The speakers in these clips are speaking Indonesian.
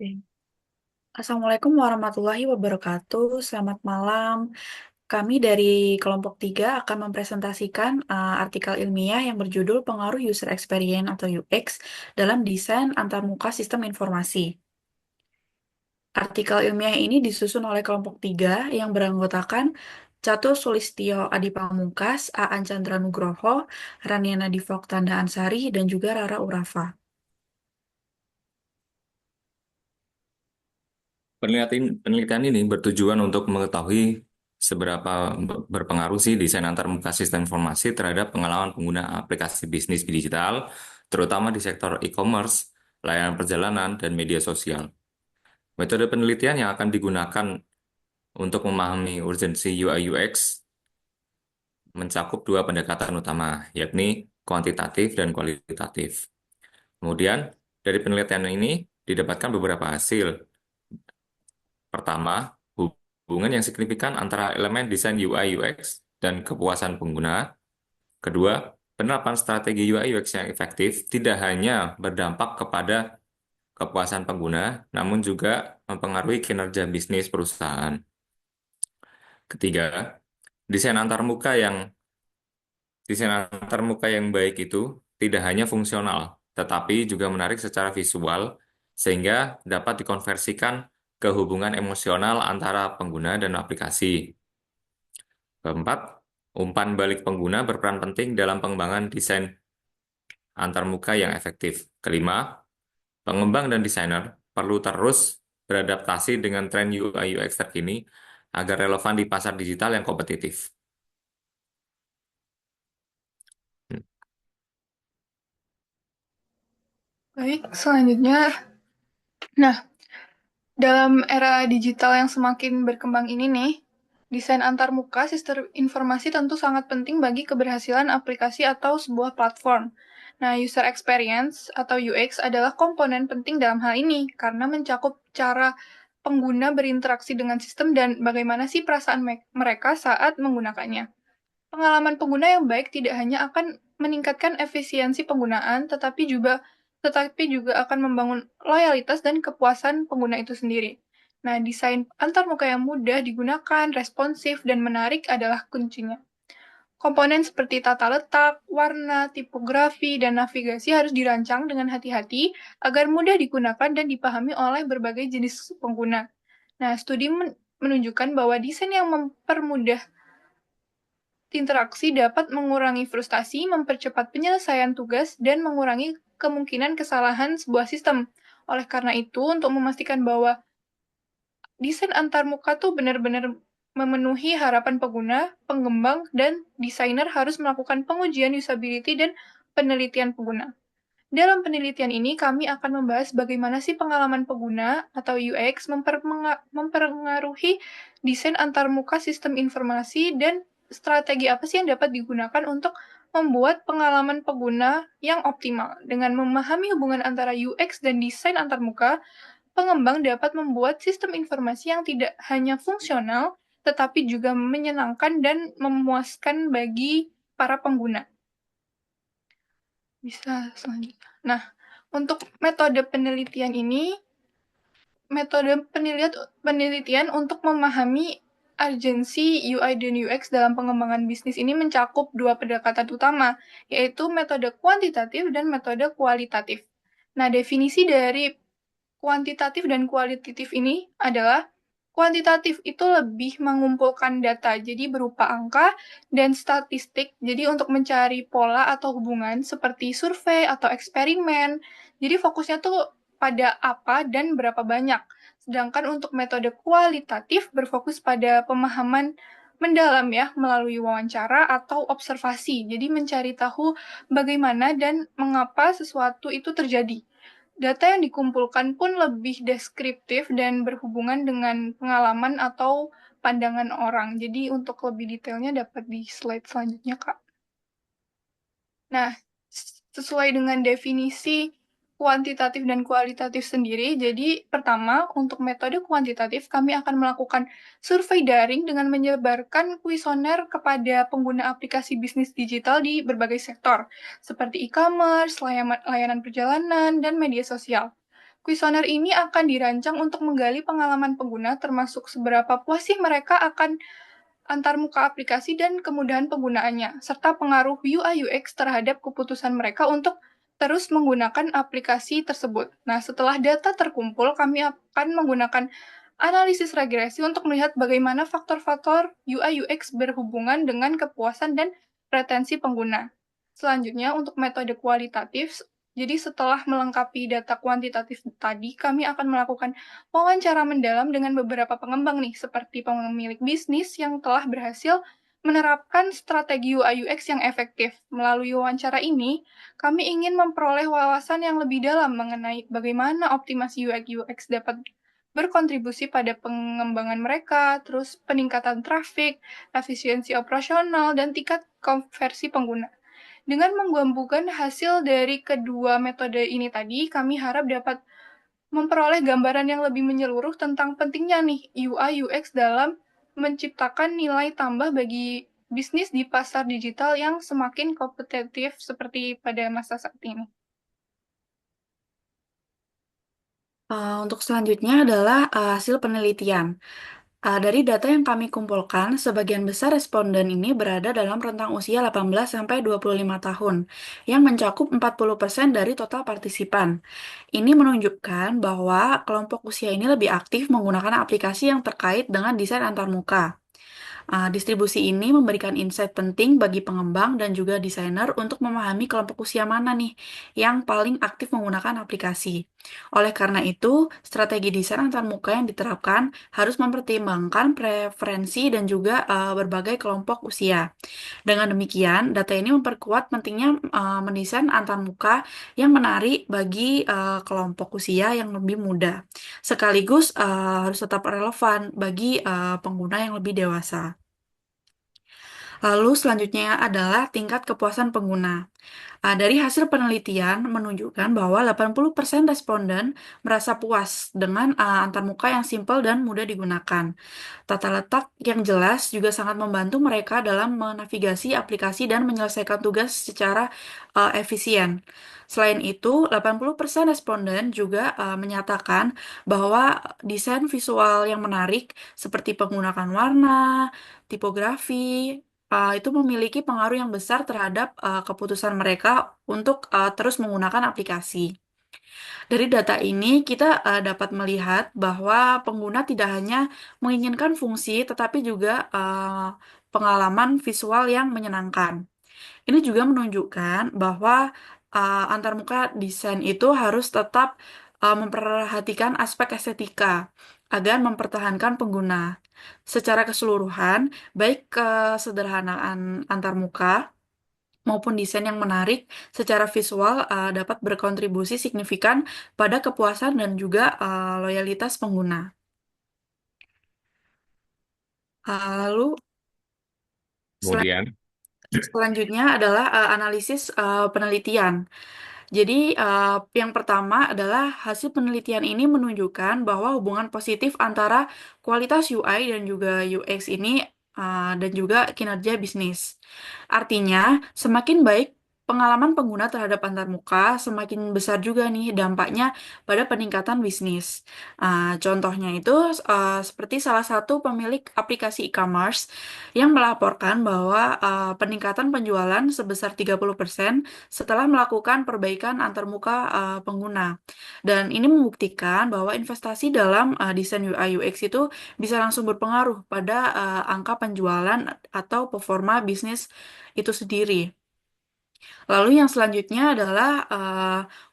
Oke. Assalamualaikum warahmatullahi wabarakatuh. Selamat malam. Kami dari kelompok 3 akan mempresentasikan artikel ilmiah yang berjudul Pengaruh User Experience atau UX dalam desain antarmuka sistem informasi. Artikel ilmiah ini disusun oleh kelompok 3 yang beranggotakan Catur Sulistyo Adipamungkas, Aan Chandra Nugroho, Raniana Divok Tanda Ansari, dan juga Rara Urafa. Penelitian ini bertujuan untuk mengetahui seberapa berpengaruh sih desain antarmuka sistem informasi terhadap pengalaman pengguna aplikasi bisnis digital, terutama di sektor e-commerce, layanan perjalanan, dan media sosial. Metode penelitian yang akan digunakan untuk memahami urgensi UI UX mencakup dua pendekatan utama, yakni kuantitatif dan kualitatif. Kemudian, dari penelitian ini didapatkan beberapa hasil. Pertama, hubungan yang signifikan antara elemen desain UI UX dan kepuasan pengguna. Kedua, penerapan strategi UI UX yang efektif tidak hanya berdampak kepada kepuasan pengguna, namun juga mempengaruhi kinerja bisnis perusahaan. Ketiga, desain antarmuka yang desain antarmuka yang baik itu tidak hanya fungsional, tetapi juga menarik secara visual sehingga dapat dikonversikan ke hubungan emosional antara pengguna dan aplikasi. Keempat, umpan balik pengguna berperan penting dalam pengembangan desain antarmuka yang efektif. Kelima, pengembang dan desainer perlu terus beradaptasi dengan tren UI UX terkini agar relevan di pasar digital yang kompetitif. Hmm. Baik, selanjutnya, nah, dalam era digital yang semakin berkembang ini nih, desain antarmuka sistem informasi tentu sangat penting bagi keberhasilan aplikasi atau sebuah platform. Nah, user experience atau UX adalah komponen penting dalam hal ini karena mencakup cara pengguna berinteraksi dengan sistem dan bagaimana sih perasaan mereka saat menggunakannya. Pengalaman pengguna yang baik tidak hanya akan meningkatkan efisiensi penggunaan, tetapi juga akan membangun loyalitas dan kepuasan pengguna itu sendiri. Nah, desain antarmuka yang mudah digunakan, responsif, dan menarik adalah kuncinya. Komponen seperti tata letak, warna, tipografi, dan navigasi harus dirancang dengan hati-hati agar mudah digunakan dan dipahami oleh berbagai jenis pengguna. Nah, studi menunjukkan bahwa desain yang mempermudah interaksi dapat mengurangi frustasi, mempercepat penyelesaian tugas, dan mengurangi kemungkinan kesalahan sebuah sistem. Oleh karena itu, untuk memastikan bahwa desain antarmuka tuh benar-benar memenuhi harapan pengguna, pengembang, dan desainer harus melakukan pengujian usability dan penelitian pengguna. Dalam penelitian ini, kami akan membahas bagaimana sih pengalaman pengguna atau UX mempengaruhi desain antarmuka sistem informasi dan strategi apa sih yang dapat digunakan untuk membuat pengalaman pengguna yang optimal. Dengan memahami hubungan antara UX dan desain antarmuka, pengembang dapat membuat sistem informasi yang tidak hanya fungsional, tetapi juga menyenangkan dan memuaskan bagi para pengguna. Bisa selanjutnya. Nah, untuk metode penelitian untuk memahami urgensi UI dan UX dalam pengembangan bisnis ini mencakup dua pendekatan utama, yaitu metode kuantitatif dan metode kualitatif. Nah, definisi dari kuantitatif dan kualitatif ini adalah kuantitatif itu lebih mengumpulkan data, jadi berupa angka dan statistik, jadi untuk mencari pola atau hubungan seperti survei atau eksperimen. Jadi fokusnya tuh pada apa dan berapa banyak. Sedangkan untuk metode kualitatif berfokus pada pemahaman mendalam ya, melalui wawancara atau observasi. Jadi mencari tahu bagaimana dan mengapa sesuatu itu terjadi. Data yang dikumpulkan pun lebih deskriptif dan berhubungan dengan pengalaman atau pandangan orang. Jadi untuk lebih detailnya dapat di slide selanjutnya, Kak. Nah, sesuai dengan definisi kuantitatif dan kualitatif sendiri, jadi pertama, untuk metode kuantitatif, kami akan melakukan survei daring dengan menyebarkan kuesioner kepada pengguna aplikasi bisnis digital di berbagai sektor, seperti e-commerce, layanan perjalanan, dan media sosial. Kuesioner ini akan dirancang untuk menggali pengalaman pengguna termasuk seberapa puas sih mereka akan antarmuka aplikasi dan kemudahan penggunaannya, serta pengaruh UI UX terhadap keputusan mereka untuk terus menggunakan aplikasi tersebut. Nah, setelah data terkumpul, kami akan menggunakan analisis regresi untuk melihat bagaimana faktor-faktor UI UX berhubungan dengan kepuasan dan retensi pengguna. Selanjutnya, untuk metode kualitatif, jadi setelah melengkapi data kuantitatif tadi, kami akan melakukan wawancara mendalam dengan beberapa pengembang nih, seperti pemilik bisnis yang telah berhasil menerapkan strategi UI UX yang efektif. Melalui wawancara ini, kami ingin memperoleh wawasan yang lebih dalam mengenai bagaimana optimasi UI UX dapat berkontribusi pada pengembangan mereka, terus peningkatan traffic, efisiensi operasional, dan tingkat konversi pengguna. Dengan menggabungkan hasil dari kedua metode ini tadi, kami harap dapat memperoleh gambaran yang lebih menyeluruh tentang pentingnya nih UI UX dalam menciptakan nilai tambah bagi bisnis di pasar digital yang semakin kompetitif seperti pada masa saat ini. Untuk selanjutnya adalah hasil penelitian. Dari data yang kami kumpulkan, sebagian besar responden ini berada dalam rentang usia 18 sampai 25 tahun, yang mencakup 40% dari total partisipan. Ini menunjukkan bahwa kelompok usia ini lebih aktif menggunakan aplikasi yang terkait dengan desain antarmuka. Distribusi ini memberikan insight penting bagi pengembang dan juga desainer untuk memahami kelompok usia mana nih yang paling aktif menggunakan aplikasi. Oleh karena itu, strategi desain antarmuka yang diterapkan harus mempertimbangkan preferensi dan juga berbagai kelompok usia. Dengan demikian, data ini memperkuat pentingnya mendesain antarmuka yang menarik bagi kelompok usia yang lebih muda, sekaligus harus tetap relevan bagi pengguna yang lebih dewasa. Lalu selanjutnya adalah tingkat kepuasan pengguna. Dari hasil penelitian menunjukkan bahwa 80% responden merasa puas dengan antarmuka yang simpel dan mudah digunakan. Tata letak yang jelas juga sangat membantu mereka dalam menavigasi aplikasi dan menyelesaikan tugas secara efisien. Selain itu, 80% responden juga menyatakan bahwa desain visual yang menarik seperti penggunaan warna, tipografi, itu memiliki pengaruh yang besar terhadap keputusan mereka untuk terus menggunakan aplikasi. Dari data ini, kita dapat melihat bahwa pengguna tidak hanya menginginkan fungsi, tetapi juga pengalaman visual yang menyenangkan. Ini juga menunjukkan bahwa antarmuka desain itu harus tetap memperhatikan aspek estetika agar mempertahankan pengguna. Secara keseluruhan, baik kesederhanaan antarmuka maupun desain yang menarik secara visual dapat berkontribusi signifikan pada kepuasan dan juga loyalitas pengguna. Lalu Kemudian, selanjutnya adalah analisis penelitian. Jadi, yang pertama adalah hasil penelitian ini menunjukkan bahwa hubungan positif antara kualitas UI dan juga UX ini dan juga kinerja bisnis. Artinya, semakin baik pengalaman pengguna terhadap antarmuka, semakin besar juga nih dampaknya pada peningkatan bisnis. Contohnya itu seperti salah satu pemilik aplikasi e-commerce yang melaporkan bahwa peningkatan penjualan sebesar 30% setelah melakukan perbaikan antarmuka pengguna. Dan ini membuktikan bahwa investasi dalam desain UI UX itu bisa langsung berpengaruh pada angka penjualan atau performa bisnis itu sendiri. Lalu yang selanjutnya adalah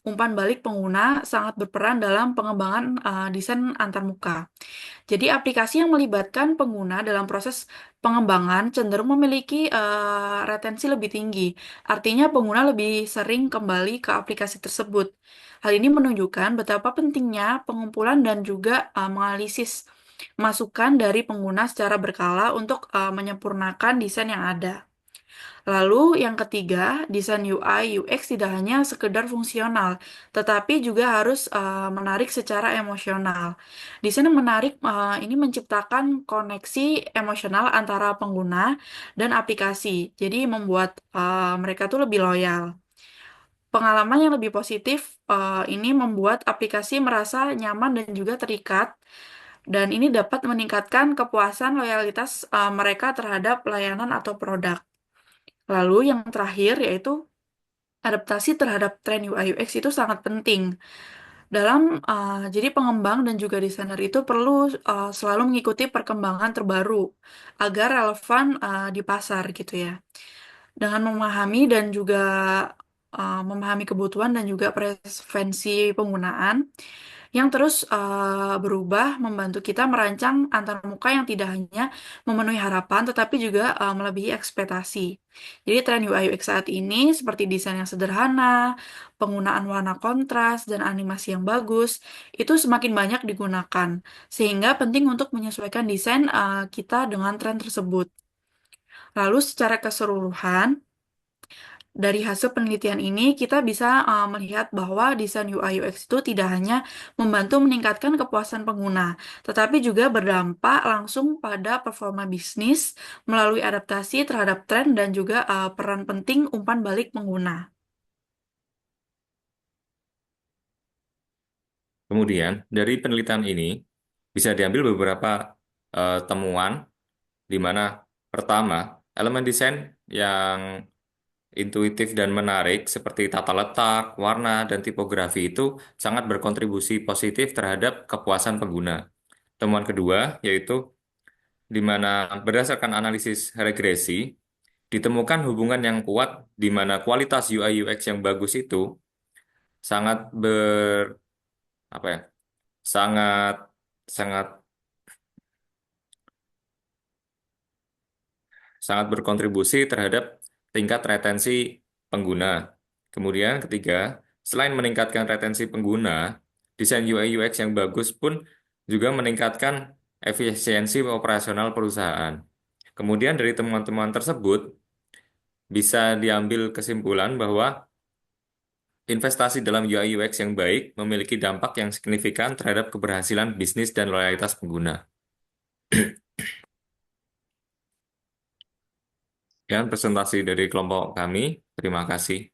umpan balik pengguna sangat berperan dalam pengembangan desain antarmuka. Jadi aplikasi yang melibatkan pengguna dalam proses pengembangan cenderung memiliki retensi lebih tinggi. Artinya pengguna lebih sering kembali ke aplikasi tersebut. Hal ini menunjukkan betapa pentingnya pengumpulan dan juga menganalisis masukan dari pengguna secara berkala untuk menyempurnakan desain yang ada. Lalu yang ketiga, desain UI UX tidak hanya sekedar fungsional, tetapi juga harus menarik secara emosional. Desain yang menarik ini menciptakan koneksi emosional antara pengguna dan aplikasi, jadi membuat mereka tuh lebih loyal. Pengalaman yang lebih positif ini membuat aplikasi merasa nyaman dan juga terikat, dan ini dapat meningkatkan kepuasan loyalitas mereka terhadap layanan atau produk. Lalu yang terakhir yaitu adaptasi terhadap tren UI UX itu sangat penting. Jadi pengembang dan juga desainer itu perlu selalu mengikuti perkembangan terbaru agar relevan di pasar gitu ya. Dengan memahami dan juga memahami kebutuhan dan juga preferensi penggunaan yang terus berubah, membantu kita merancang antarmuka yang tidak hanya memenuhi harapan tetapi juga melebihi ekspektasi. Jadi tren UI UX saat ini seperti desain yang sederhana, penggunaan warna kontras dan animasi yang bagus itu semakin banyak digunakan, sehingga penting untuk menyesuaikan desain kita dengan tren tersebut. Lalu secara keseluruhan, dari hasil penelitian ini, kita bisa melihat bahwa desain UI UX itu tidak hanya membantu meningkatkan kepuasan pengguna, tetapi juga berdampak langsung pada performa bisnis melalui adaptasi terhadap tren dan juga peran penting umpan balik pengguna. Kemudian, dari penelitian ini bisa diambil beberapa temuan di mana pertama, elemen desain yang intuitif dan menarik seperti tata letak, warna, dan tipografi itu sangat berkontribusi positif terhadap kepuasan pengguna. Temuan kedua yaitu di mana berdasarkan analisis regresi ditemukan hubungan yang kuat di mana kualitas UI UX yang bagus itu sangat apa ya? Sangat sangat sangat berkontribusi terhadap tingkat retensi pengguna. Kemudian ketiga, selain meningkatkan retensi pengguna, desain UI UX yang bagus pun juga meningkatkan efisiensi operasional perusahaan. Kemudian dari temuan-temuan tersebut bisa diambil kesimpulan bahwa investasi dalam UI UX yang baik memiliki dampak yang signifikan terhadap keberhasilan bisnis dan loyalitas pengguna. Dan presentasi dari kelompok kami, terima kasih.